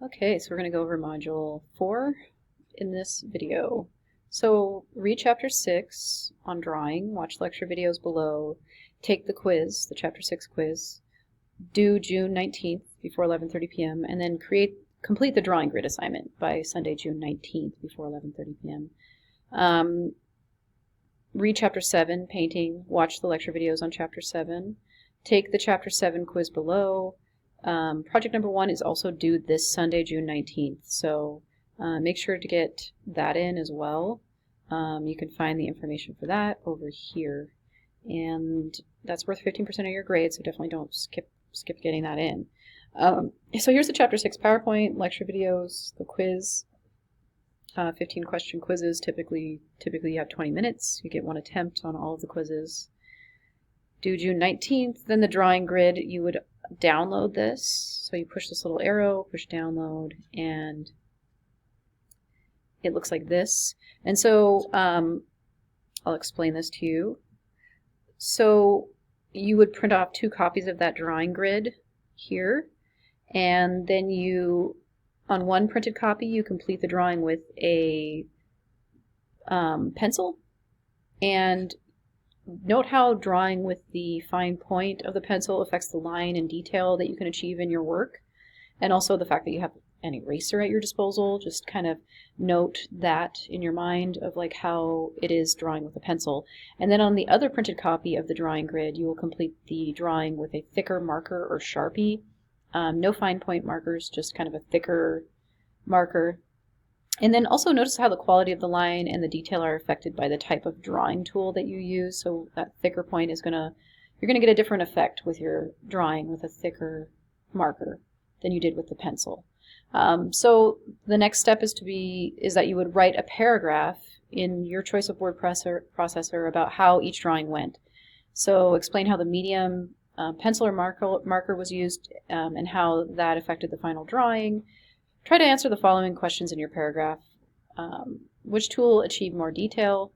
Okay, so we're going to go over Module 4 in this video. So read Chapter 6 on drawing, watch lecture videos below, take the quiz, the Chapter 6 quiz, due June 19th before 11:30 p.m., and then complete the drawing grid assignment by Sunday, June 19th before 11:30 p.m. Read Chapter 7, painting, watch the lecture videos on Chapter 7, take the Chapter 7 quiz below. Project number 1 is also due this Sunday, June 19th, so make sure to get that in as well. You can find the information for that over here, and that's worth 15% of your grade, so definitely don't skip getting that in. So here's the Chapter 6 PowerPoint, lecture videos, the quiz, 15 question quizzes. Typically you have 20 minutes. You get one attempt on all of the quizzes. Due June 19th, then the drawing grid, you would download this. So you push this little arrow, push download, and it looks like this. And so I'll explain this to you. So you would print off 2 copies of that drawing grid here, and then you, on one printed copy, you complete the drawing with a pencil. And note how drawing with the fine point of the pencil affects the line and detail that you can achieve in your work, and also the fact that you have an eraser at your disposal. Just kind of note that in your mind of like how it is drawing with a pencil. And then on the other printed copy of the drawing grid, you will complete the drawing with a thicker marker or Sharpie. No fine point markers, just kind of a thicker marker. And then also notice how the quality of the line and the detail are affected by the type of drawing tool that you use. So that thicker point is you're gonna get a different effect with your drawing with a thicker marker than you did with the pencil. So the next step is that you would write a paragraph in your choice of word processor about how each drawing went. So explain how the medium pencil or marker was used and how that affected the final drawing. Try to answer the following questions in your paragraph. Which tool achieved more detail?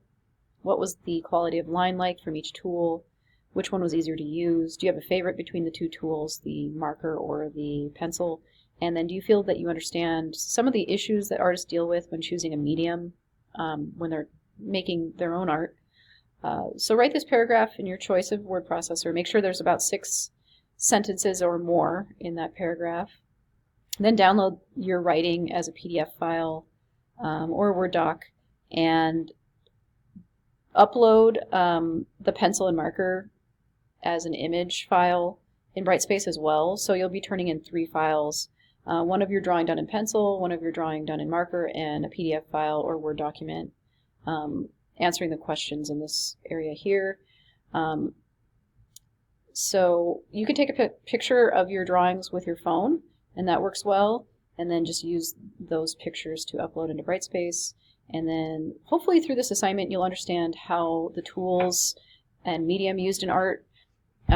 What was the quality of line like from each tool? Which one was easier to use? Do you have a favorite between the 2 tools, the marker or the pencil? And then do you feel that you understand some of the issues that artists deal with when choosing a medium when they're making their own art? So write this paragraph in your choice of word processor. Make sure there's about 6 sentences or more in that paragraph. Then download your writing as a PDF file or a Word doc, and upload the pencil and marker as an image file in Brightspace as well. So you'll be turning in 3 files, one of your drawing done in pencil, one of your drawing done in marker, and a PDF file or Word document answering the questions in this area here. So you can take a picture of your drawings with your phone, and that works well, and then just use those pictures to upload into Brightspace. And then hopefully through this assignment you'll understand how the tools and medium used in art,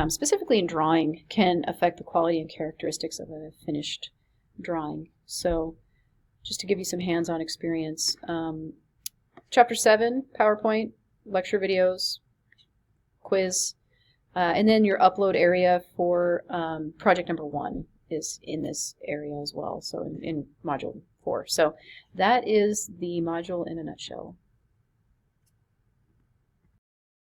specifically in drawing, can affect the quality and characteristics of a finished drawing. So just to give you some hands-on experience, Chapter 7, PowerPoint, lecture videos, quiz, and then your upload area for project number 1 is in this area as well, so in Module 4. So that is the module in a nutshell.